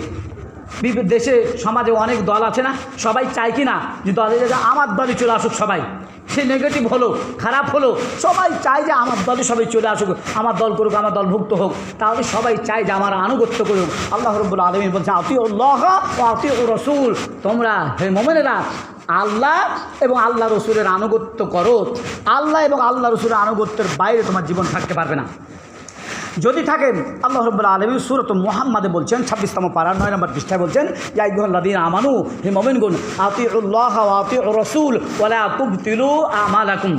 দেশে সমাজে অনেক দল আছে না, সবাই চায় কি না যে দলে যে আমার দলে চলে আসুক সবাই, সে নেগেটিভ হলো খারাপ হলো, সবাই চায় যে আমার দলে সবাই চলে আসুক, আমার দল করুক, আমার দলভুক্ত হোক, তাহলে সবাই চায় যে আমার আনুগত্য করুক। আল্লাহ রাব্বুল আলামিন বলছে আতিউল্লাহ ওয়া আতিউর রাসূল, তোমরা হে মুমিনেরা আল্লাহ এবং আল্লাহ রসুলের আনুগত্য করো। আল্লাহ এবং আল্লাহ রসুলের আনুগত্যের বাইরে তোমার জীবন থাকতে পারবে না। যদি থাকেন, আল্লাহ রাব্বুল আলামিন সূরাত মুহাম্মাদে বলছেন 26তম পারা 9 নম্বর পৃষ্ঠায় বলছেন, ইয়া আইয়ুহাল্লাযীনা আমানু, হে মুমিনগণ, আতিউল্লাহ ওয়া আতিউর রাসূল ওয়া লা তুবতিলু আমালাকুম,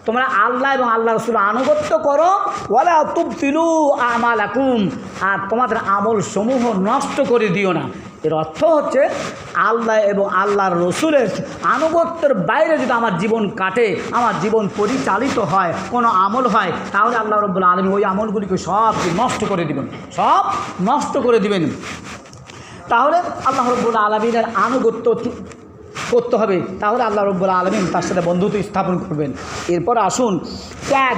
তোমরা আল্লাহ এবং আল্লাহ রসুল আনুগত্য করো, ওয়ালা তুবতিলু আমালাকুম, আর তোমাদের আমল সমূহ নষ্ট করে দিও না। এর অর্থ হচ্ছে আল্লাহ এবং আল্লাহর রসুলের আনুগত্যের বাইরে যদি আমার জীবন কাটে, আমার জীবন পরিচালিত হয়, কোনো আমল হয়, তাহলে আল্লাহ রাব্বুল আলামিন ওই আমলগুলিকে সব নষ্ট করে দিবেন, সব নষ্ট করে দিবেন। তাহলে আল্লাহ রাব্বুল আলামিনের আনুগত্য করতে হবে, তাহলে আল্লাহ রাব্বুল আলামিন তার সাথে বন্ধুত্ব স্থাপন করবেন। এরপর আসুন ত্যাগ,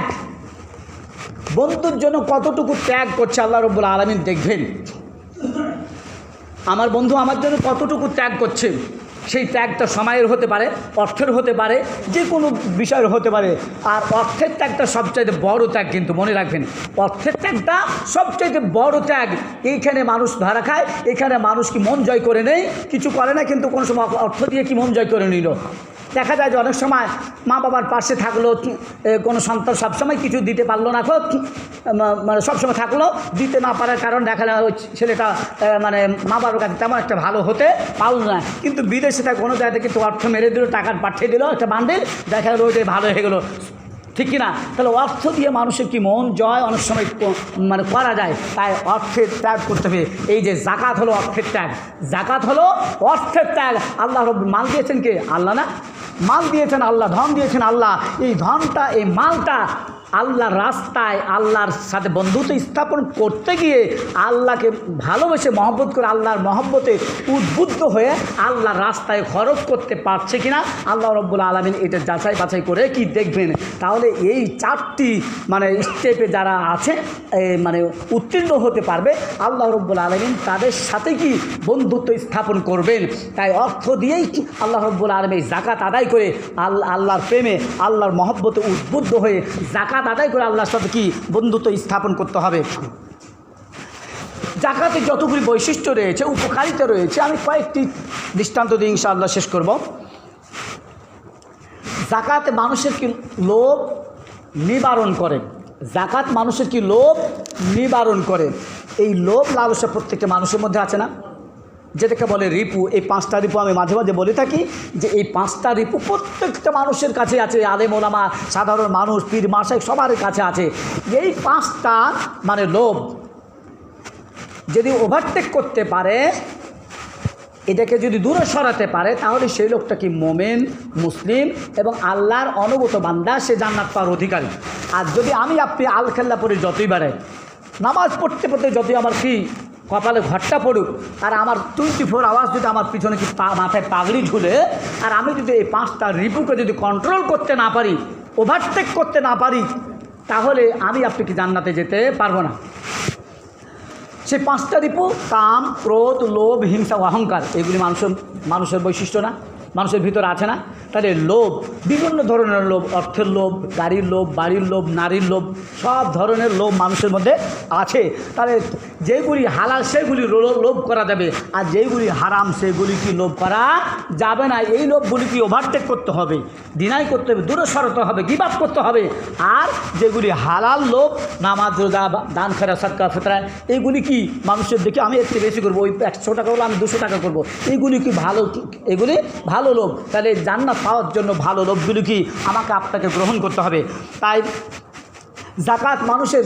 বন্ধুর জন্য কতটুকু ত্যাগ করছে আল্লাহ রাব্বুল আলামিন দেখবেন। আমার বন্ধু আমার জন্য কতটুকু ত্যাগ করছে, সেই ত্যাগটা সময়ের হতে পারে, অর্থের হতে পারে, যে কোনো বিষয়ের হতে পারে। আর অর্থের ত্যাগটা সবচাইতে বড় ত্যাগ, কিন্তু মনে রাখবেন অর্থের ত্যাগটা সবচাইতে বড় ত্যাগ। এইখানে মানুষ ধরা খায়, এখানে মানুষ কি মন জয় করে নেই, কিছু করে না, কিন্তু কোনো সময় অর্থ দিয়ে কি মন জয় করে নিল। দেখা যায় যে অনেক সময় মা বাবার পাশে থাকলো, কোনো সন্তান সবসময় কিছু দিতে পারলো না, মানে সবসময় থাকলো, দিতে না পারার কারণ দেখা যায় ওই ছেলেটা মানে মা বাবার কাছে তেমন একটা ভালো হতে পারল না, কিন্তু বিদেশে থাকে কোনো জায়গায় কিন্তু অর্থ মেরে দিল, টাকা পাঠিয়ে দিল একটা বান্ডিল, দেখা গেলো ওইটাই ভালো হয়ে গেলো, ঠিক কিনা? তাহলে অর্থ দিয়ে মানুষের কি মন জয় অনেক সময় মানে করা যায়। তাই অর্থের ত্যাগ করতে হবে। এই যে জাকাত হলো অর্থের ত্যাগ, জাকাত হলো অর্থের ত্যাগ। আল্লাহ মাল দিয়েছেন কে? আল্লাহ না? মাল দিয়েছেন আল্লাহ, ধন দিয়েছেন আল্লাহ। এই ধনটা, এই মালটা আল্লাহর রাস্তায় আল্লাহর সাথে বন্ধুত্ব স্থাপন করতে গিয়ে আল্লাহকে ভালোবেসে মহব্বত করে আল্লাহর মহব্বতে উদ্বুদ্ধ হয়ে আল্লাহর রাস্তায় খরচ করতে পারছে কিনা আল্লাহ রব্বুল আলামিন এটা যাচাই বাছাই করে কি দেখবেন। তাহলে এই 4টি মানে স্টেপে যারা আছে মানে উত্তীর্ণ হতে পারবে আল্লাহ রব্বুল আলামিন তাদের সাথে কি বন্ধুত্ব স্থাপন করবেন। তাই অর্থ দিয়েই আল্লাহ রব্বুল আলামিন জাকাত আদায় করে আল্লাহর প্রেমে আল্লাহর মহব্বতে উদ্বুদ্ধ হয়ে জাকাত আদায় করে আল্লাহর সাথে কি বন্ধুত্ব স্থাপন করতে হবে। জাকাতে যতগুলি বৈশিষ্ট্য রয়েছে, উপকারিতা রয়েছে, আমি কয়েকটি দৃষ্টান্ত দিয়ে ইনশাআল্লাহ শেষ করব। জাকাতে মানুষের কি লোভ নিবারণ করে, জাকাত মানুষের কি লোভ নিবারণ করে। এই লোভ লালসা প্রত্যেকটা মানুষের মধ্যে আছে না, যেটাকে বলে রিপু। এই 5টা রিপু আমি মাঝে মাঝে বলে থাকি যে এই 5টা রিপু প্রত্যেকটা মানুষের কাছে আছে, আলেম ওলামা, সাধারণ মানুষ, পীর মাশায়েখ সবার কাছে আছে। এই 5টা মানে লোভ যদি ওভারটেক করতে পারে, এটাকে যদি দূরে সরাতে পারে, তাহলে সেই লোকটা কি মোমেন, মুসলিম এবং আল্লাহর অনুগত বান্দা, সে জান্নাত পাওয়ার অধিকারী। আর যদি আমি আপনি আলখেল্লা পরে যতই বাড়ে, নামাজ পড়তে পড়তে যতই আমার কি কপালে ঘরটা পড়ুক, আর আমার 24 আওয়ার্স যদি আমার পিছনে কি মাথায় পাগড়ি ঝুলে, আর আমি যদি এই 5টা রিপুকে যদি কন্ট্রোল করতে না পারি, ওভারটেক করতে না পারি, তাহলে আমি আপনি কি জান্নাতে যেতে পারবো না। সেই 5টা রিপু কাম, ক্রোধ, লোভ, হিংসা, অহংকার, এগুলি মানুষের বৈশিষ্ট্য না, মানুষের ভিতরে আছে না। তাহলে লোভ, বিভিন্ন ধরনের লোভ, অর্থের লোভ, গাড়ির লোভ, বাড়ির লোভ, নারীর লোভ, সব ধরনের লোভ মানুষের মধ্যে আছে। তাহলে যেগুলি হালাল সেগুলি লোভ করা যাবে, আর যেগুলি হারাম সেগুলি কি লোভ করা যাবে না। এই লোভগুলি কি ওভারটেক করতে হবে, ডিনাই করতে হবে, দূরে সরাতে হবে, গিভ আপ করতে হবে। আর যেগুলি হালাল লোভ, নামাজ, রোজা, দান, খেরা, সাদকা, ফিতরা, এইগুলি কি মানুষের দেখে আমি একটু বেশি করবো, ওই 100 টাকা হলো আমি 200 টাকা করবো, এইগুলি কি ভালো, এগুলি ভালো লোভ। তাহলে জান্নাত পাওয়ার জন্য ভালো লোভগুলি কি আমাকে আপনাকে গ্রহণ করতে হবে। তাই জাকাত মানুষের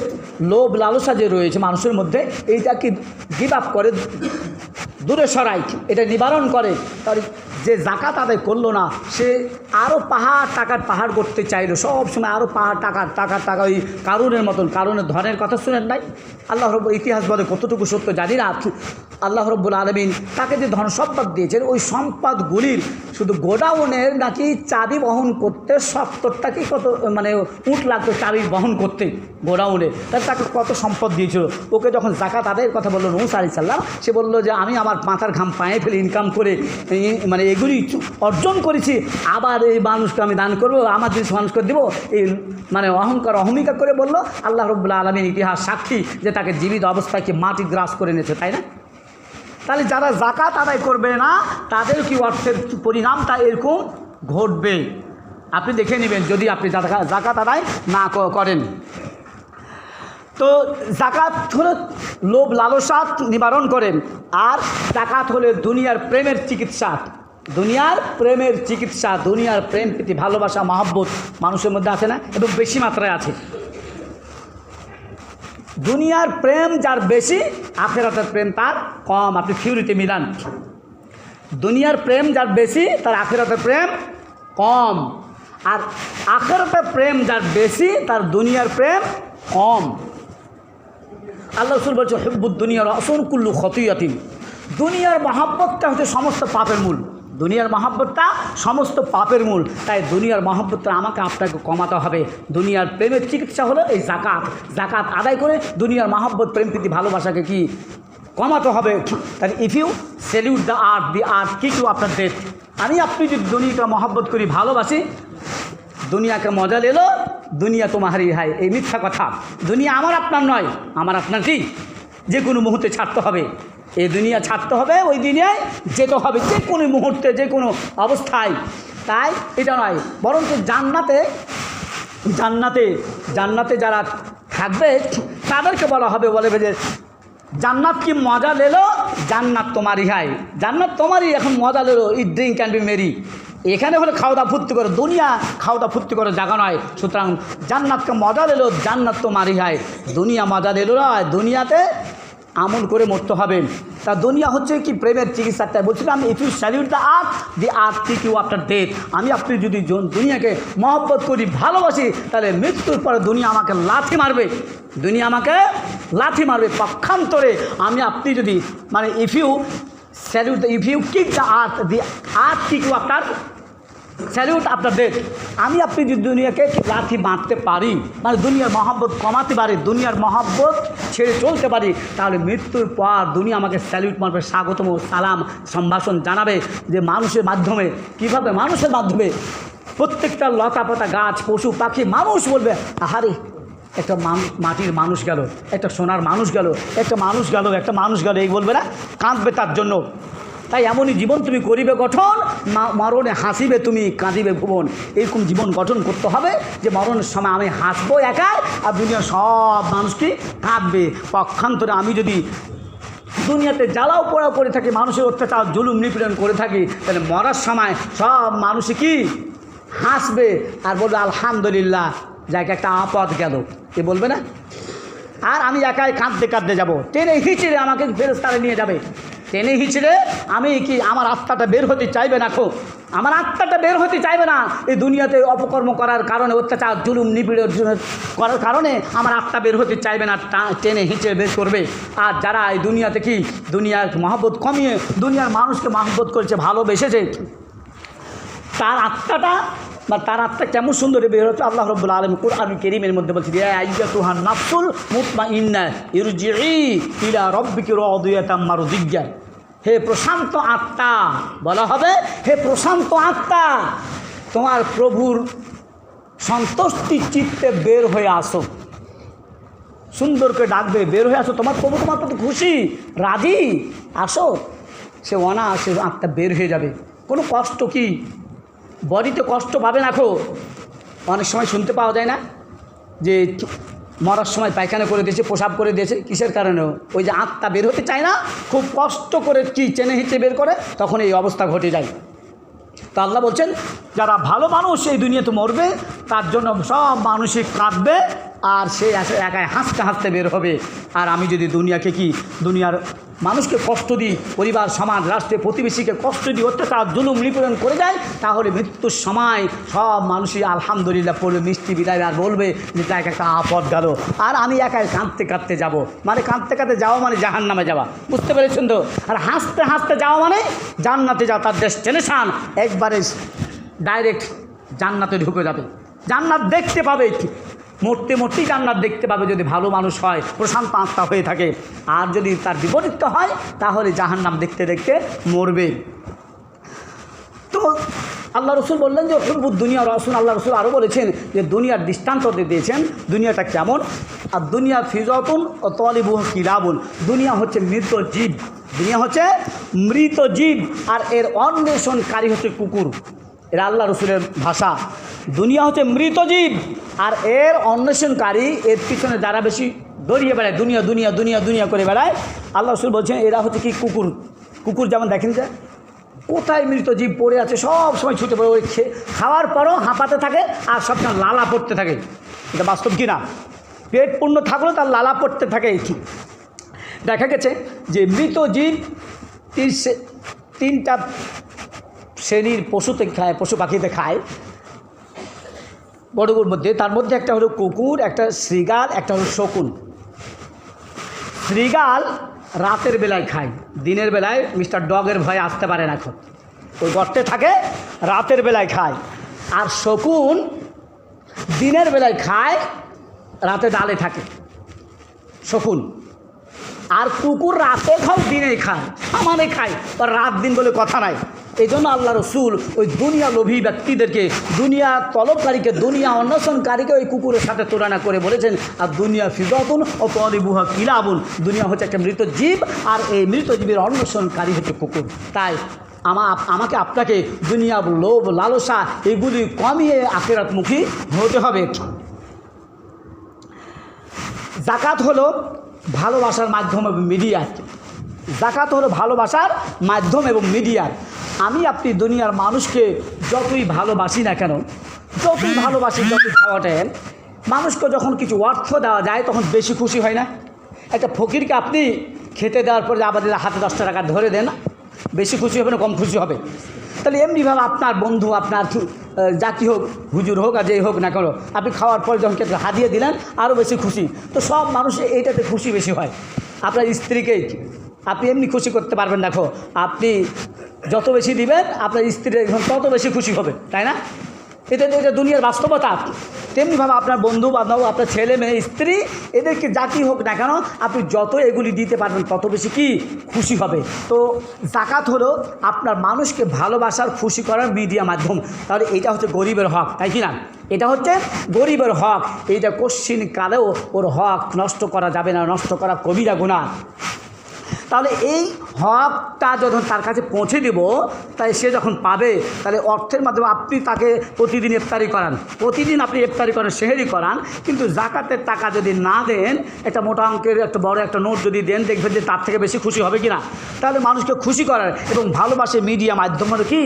লোভ লালসা যে রয়েছে মানুষের মধ্যে, এইটাকে গিভ আপ করে, দূরে সরাই, এটা নিবারণ করে। তার যে জাকাত আদায় করলো না, সে আরও টাকার পাহাড় করতে চাইলো, সব সময় আরও টাকা, ওই কারুনের মতন, কারুনের ধনের কথা শুনেন নাই, আল্লাহ রব্বুল ইতিহাস বলে কতটুকু সত্য জানি না, আল্লাহ রব্বুল আলামিন তাকে যে ধন সম্পদ দিয়েছেন, ওই সম্পদগুলির শুধু গোডাউনের নাকি চাবি বহন করতে 70টা কি কত মানে উট লাগতো চাবি বহন করতে গোডাউনে, তাকে কত সম্পদ দিয়েছিল। ওকে যখন জাকাত আদায়ের কথা বললো নূহ আলাইহিস সালাম, সে বললো যে আমি আমার মাথার ঘাম পায়ে ফেলে ইনকাম করে মানে এগুলি অর্জন করেছি, আবার এই মানুষকে আমি দান করবো, আমার জিনিস মানুষকে দেবো, এই মানে অহমিকা করে বললো। আল্লাহ রব্বুল আলামিন ইতিহাস সাক্ষী যে তাকে জীবিত অবস্থায় কি মাটি গ্রাস করে নিয়েছে, তাই না। তাহলে যারা জাকাত আদায় করবে না, তাদের কি অর্থের পরিণামটা এরকম ঘটবে, আপনি দেখে নেবেন যদি আপনি জাকাত আদায় না করেন। তো জাকাত হলো লোভ লালসা নিবারণ করেন, আর জাকাত হলে দুনিয়ার প্রেমের চিকিৎসা, দুনিয়ার প্রেমের চিকিৎসা, দুনিয়ার প্রেম প্রীতি ভালোবাসা মহব্বত মানুষের মধ্যে আছে না, এবং বেশি মাত্রায় আছে। দুনিয়ার প্রেম যার বেশি, আখেরাতের প্রেম তার কম। আপনি থিওরিতে মিলান, দুনিয়ার প্রেম যার বেশি, তার আখেরাতের প্রেম কম, আর আখেরাতের প্রেম যার বেশি, তার দুনিয়ার প্রেম কম। আল্লাহ রাসূল বলছে হুব্বুদ দুনিয়া রাসুন কুল্লু খতিয়াতিন, দুনিয়ার মহব্বতটা হচ্ছে সমস্ত পাপের মূল, দুনিয়ার মহব্বতটা সমস্ত পাপের মূল। তাই দুনিয়ার মহব্বতটা আমাকে আপনাকে কমাতে হবে। দুনিয়ার প্রেমের চিকিৎসা হলো এই জাকাত, জাকাত আদায় করে দুনিয়ার মহব্বত প্রেম প্রীতি ভালোবাসাকে কি কমাতে হবে। তাহলে if you salute the earth kick you আপনার ডেথ। আমি আপনি যদি দুনিয়াটা মহব্বত করি, ভালোবাসি, দুনিয়াকে মজা লেলো, দুনিয়া তোমারই হাই, এই মিথ্যা কথা। দুনিয়া আমার আপনার নয়, আমার আপনার কি যে কোনো মুহূর্তে ছাড়তে হবে, এই দুনিয়া ছাড়তে হবে, ওই দুনিয়ায় যেতে হবে যে কোনো মুহূর্তে, যে কোনো অবস্থায়। তাই এটা নয়, বরঞ্চ জান্নাতে যারা থাকবে তাদেরকে বলা হবে, বলে যে জান্নাত কি মজা লেলো, জান্নাত তোমারই হাই, জান্নাত তোমারই এখন মজা লেলো, ইট ড্রিঙ্ক ক্যান বি মেরি। এখানে হলে খাওয়া দাওয়া ফুর্তি করো, দুনিয়া খাওয়া দাওয়া ফুর্তি করো জায়গা নয়। সুতরাং জান্নাতকে মজা লেলো, জান্নাত তোমারই হাই, দুনিয়া মজা লেলো নয়, দুনিয়াতে আমল করে মরতে হবে। তা দুনিয়া হচ্ছে কি প্রেমের চিকিৎসা। তাই বলছিলাম if you salute the earth take you after death. আমি আপনি যদি দুনিয়াকে মহব্বত করি, ভালোবাসি, তাহলে মৃত্যুর পরে দুনিয়া আমাকে লাথি মারবে, দুনিয়া আমাকে লাথি মারবে। পক্ষান্তরে আমি আপনি যদি মানে if you kick the earth kick you after salute after death. আমি আপনি যদি দুনিয়াকে লাথি মারতে পারি, মানে দুনিয়ার মহব্বত কমাতে পারি, দুনিয়ার মহব্বত ছেড়ে চলতে পারি, তাহলে মৃত্যুর পর দুনিয়া আমাকে স্যালিউট মারবে, স্বাগতম, সালাম, সম্ভাষণ জানাবে। যে মানুষের মাধ্যমে, কীভাবে? মানুষের মাধ্যমে। প্রত্যেকটা লতা পাতা, গাছ, পশু পাখি, মানুষ বলবে আহারে একটা মাটির মানুষ গেল, একটা সোনার মানুষ গেল, একটা মানুষ গেল, একটা মানুষ গেল, এই বলবে না, কাঁদবে তার জন্য। তাই এমনই জীবন তুমি করিবে গঠন, মরণে হাসিবে তুমি, কাঁদিবে ভুবন। এরকম জীবন গঠন করতে হবে যে মরণের সময় আমি হাসবো একাই, আর দুনিয়ার সব মানুষকে কাঁদবে। পক্ষান্তরে আমি যদি দুনিয়াতে জ্বালাও পোড়াও করে থাকি, মানুষের অত্যাচার জুলুম নিপীড়ন করে থাকি, তাহলে মরার সময় সব মানুষই কি হাসবে আর বলবে আলহামদুলিল্লাহ, যাকে একটা আপদ গেল, এ বলবে না। আর আমি একাই কাঁদতে কাঁদতে যাবো, টেনে হিচড়ে আমাকে ফেরেশতারা নিয়ে যাবে, টেনে হিচড়ে। আমি কি আমার আত্মাটা বের হতে চাইবে না, আমার আত্মাটা বের হতে চাইবে না। এই দুনিয়াতে অপকর্ম করার কারণে, অত্যাচার জুলুম নিপীড়ন করার কারণে আমার আত্মা বের হতে চাইবে না, টেনে হিচড়ে বের করবে। আর যারা এই দুনিয়াতে কি দুনিয়ার মহব্বত কমিয়ে দুনিয়ার মানুষকে মহব্বত করেছে, ভালোবেসেছে, তার আত্মাটা বা তার আত্মা কেমন সুন্দর বের হচ্ছে। আল্লাহ রাব্বুল আলামিন কুরআন কারীমের মধ্যে বলছে, ইয়া আইয়াতুহান নাফসুল মুতমাইন্নাহ ইরজিই ইলা রাব্বিকি রাদিয়াতাম মারদিয়্যা। হে প্রশান্ত আত্মা, বলা হবে হে প্রশান্ত আত্মা, তোমার প্রভুর সন্তুষ্টি চিত্তে বের হয়ে আসো। সুন্দর করে ডাকবে, বের হয়ে আসো, তোমার প্রভু তোমার প্রতি খুশি, রাজি, আসো। সে অনায়াসে আত্মা বের হয়ে যাবে। কোনো কষ্ট কি বডিতে কষ্ট পাবে না। অনেক সময় শুনতে পাওয়া যায় না যে মরার সময় পায়খানা করে দিয়েছে, পেশাব করে দিয়েছে, কিসের কারণে? ওই যে আত্মা বের হতে চায় না, খুব কষ্ট করে কি চেনে হিচে বের করে, তখন এই অবস্থা ঘটে যায়। তো আল্লাহ বলছেন যারা ভালো মানুষ এই দুনিয়াতে মরবে, তার জন্য সব মানুষই কাঁদবে, আর সে একাই হাসতে হাসতে বের হবে। আর আমি যদি দুনিয়াকে কি দুনিয়ার মানুষকে কষ্ট দিই, পরিবার, সমাজ, রাষ্ট্রে, প্রতিবেশীকে কষ্ট দিই, অত্যাচার জুলুম নিপীড়ন করে যায়, তাহলে মৃত্যুর সময় সব মানুষই আলহামদুলিল্লাহ পড়বে, মিষ্টি বিদায়, আর বলবে যে তাকে একটা আপদ গেল। আর আমি একাই কাঁদতে কাঁদতে যাব, মানে কাঁদতে কাঁদতে যাওয়া মানে জাহান্নামে যাওয়া, বুঝতে পেরেছেন তো? আর হাসতে হাসতে যাওয়া মানে জান্নাতে যাওয়া, তার ডেস্টিনেশন একবারে ডাইরেক্ট জান্নাতে ঢুকে যাবে, জান্নাত দেখতে পাবে, মরতে মরতেই জান্নাত দেখতে পাবে যদি ভালো মানুষ হয়, প্রশান্ত আত্মা হয়ে থাকে। আর যদি তার বিপরীত হয় তাহলে জাহান্নাম দেখতে দেখতে মরবে। তো আল্লাহ রসুল বললেন যে হুব্বুদ দুনিয়া রসুল, আল্লাহ রসুল আরও বলেছেন যে দুনিয়ার দৃষ্টান্ত দিয়েছেন, দুনিয়াটা কেমন। আর দুনিয়া ফিজাতুন ও তলিবুহ কিলাবুন, দুনিয়া হচ্ছে মৃত জীব, দুনিয়া হচ্ছে মৃত জীব, আর এর অন্বেষণকারী হচ্ছে কুকুর। এরা আল্লাহ রসুলের ভাষা। দুনিয়া হচ্ছে মৃত জীব, আর এর অন্বেষণকারী, এর পিছনে যারা বেশি দড়িয়ে বেড়ায়, দুনিয়া দুনিয়া দুনিয়া দুনিয়া করে বেড়ায়, আল্লাহ রসুল বলছেন এরা হচ্ছে কি কুকুর। কুকুর যেমন দেখেন যে কোথায় মৃত জীব পড়ে আছে সব সময় ছুটে পড়ে, ওই খাওয়ার পরও হাঁপাতে থাকে আর সবসময় লালা পড়তে থাকে। এটা বাস্তব কি না? পেট পূর্ণ থাকলেও তার লালা পড়তে থাকে। দেখা গেছে যে মৃত জীব তিনটা শ্রেণীর পশুতে খায়, পশু পাখিতে খায় বড়গুলোর মধ্যে। তার মধ্যে একটা হলো কুকুর, একটা শৃগাল, একটা হলো শকুন। শৃগাল রাতের বেলায় খায়, দিনের বেলায় মিস্টার ডগের ভয়ে আসতে পারে না, এখন ওই গর্তে থাকে, রাতের বেলায় খায়। আর শকুন দিনের বেলায় খায়, রাতে ডালে থাকে শকুন। আর কুকুর রাতে খাও দিনে খায়, সমানে খায়, আর রাত দিন বলে কথা নাই। এই জন্য আল্লাহ রসুল ওই দুনিয়া লোভী ব্যক্তিদেরকে, দুনিয়া তলবকারীকে, দুনিয়া অন্বেষণকারীকে ওই কুকুরের সাথে তুলনা করে বলেছেন আর দুনিয়া ফিজাতুন ও তলিবুহা কিলাবুন, দুনিয়া হচ্ছে একটা মৃত জীব, আর এই মৃত জীবের অন্বেষণকারী হচ্ছে কুকুর। তাই আমাকে আপনাকে দুনিয়া লোভ, লালসা এগুলি কমিয়ে আখিরাতমুখী হতে হবে। যাকাত হলো ভালোবাসার মাধ্যম এবং মিডিয়ার। যাকাত হলো ভালোবাসার মাধ্যম এবং মিডিয়ার। আমি আপনি দুনিয়ার মানুষকে যতই ভালোবাসি না কেন, যতই ভালোবাসি, যতই খাওয়াটেন, মানুষকে যখন কিছু অর্থ দেওয়া যায় তখন বেশি খুশি হয় না? একটা ফকিরকে আপনি খেতে দেওয়ার পরে আবার যদি হাতে 10 টাকা ধরে দেন, বেশি খুশি হবে না কম খুশি হবে? তাহলে এমনিভাবে আপনার বন্ধু, আপনার জাতি হোক, হুজুর হোক আর যেই হোক না কেন, আপনি খাওয়ার পরে যখন কেটে হাতিয়ে দিলেন আরও বেশি খুশি। তো সব মানুষ এইটাতে খুশি বেশি হয়। আপনার স্ত্রীকে আপনি এমনি খুশি করতে পারবেন, দেখো আপনি যত বেশি দিবেন আপনার স্ত্রী তত বেশি খুশি হবে, তাই না? এটা দুনিয়ার বাস্তবতা। তেমনিভাবে আপনার বন্ধু বান্ধব, আপনার ছেলে মেয়ে, স্ত্রী, এদেরকে জাতি হোক না কেন, আপনি যত এগুলি দিতে পারবেন তত বেশি কি খুশি হবে। তো জাকাত হলো আপনার মানুষকে ভালোবাসার, খুশি করার মিডিয়া মাধ্যম। তাহলে এটা হচ্ছে গরিবের হক, তাই কি না? এটা হচ্ছে গরিবের হক। এইটা কোশ্চিন কালেও ওর হক নষ্ট করা যাবে না, নষ্ট করা কবিরা গুনাহ। তাহলে এই হকটা যখন তার কাছে পৌঁছে দেব, তাই সে যখন পাবে, তাহলে অর্থের মাধ্যমে আপনি তাকে প্রতিদিন ইফতারি করান, প্রতিদিন আপনি ইফতারি করেন, সেহরি করান, কিন্তু জাকাতের টাকা যদি না দেন, একটা মোটা অঙ্কের একটা বড় একটা নোট যদি দেন, দেখবেন যে তার থেকে বেশি খুশি হবে কি না? তাহলে মানুষকে খুশি করার এবং ভালোবাসে মিডিয়া মাধ্যম হলো কি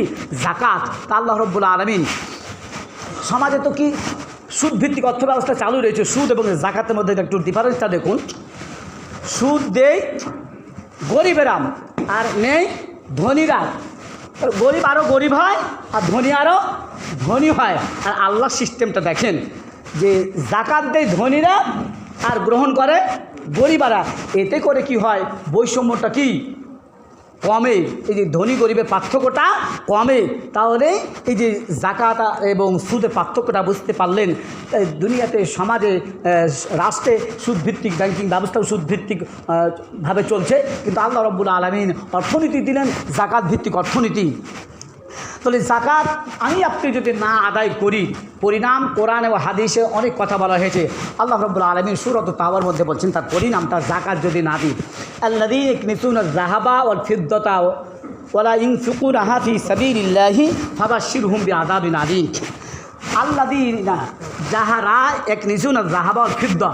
জাকাত। তা আল্লাহ রাব্বুল আলামিন সমাজে তো কি সুদভিত্তিক অর্থ ব্যবস্থা চালু রয়েছে। সুদ এবং জাকাতের মধ্যে একটু ডিফারেন্সটা দেখুন। সুদ দেয় গরিবেরা আর নেই ধনীরা। গরিব আরও গরিব হয় আর ধনী আরও ধনী হয়। আর আল্লাহ সিস্টেমটা দেখেন যে জাকাত দেয় ধনীরা আর গ্রহণ করে গরিবারা। এতে করে কি হয়, বৈষম্যটা কি কমে, এই যে ধনী গরিবের পার্থক্যটা কমে। তাহলে এই যে জাকাত এবং সুদের পার্থক্যটা বুঝতে পারলেন। দুনিয়াতে, সমাজে, রাষ্ট্রে সুদভিত্তিক ব্যাংকিং ব্যবস্থাও সুদভিত্তিক ভাবে চলছে, কিন্তু আল্লাহ রাব্বুল আলামিন অর্থনীতি দিলেন জাকাত ভিত্তিক অর্থনীতি। তাহলে জাকাত আমি আপনি যদি না আদায় করি, পরিণাম কোরআন এবং হাদিসে অনেক কথা বলা হয়েছে। আল্লাহ রাব্বুল আলামিন সূরাত তাওবার মধ্যে বলছেন তার পরিণাম, তার জাকাত যদি না দিই, আল্লাযীনা ইয়াকনিতুনা আয-যাহাবা ওয়াল ফিদ্দাতা ওয়ালা ইউনফিকুনাহা ফী সাবিলিল্লাহি ফাবাশশিরহুম বিআযাবিন আলীম। আল্লাযীনা যাহারা ইয়াকনিতুনা আয-যাহাবা ওয়াল ফিদ্দা,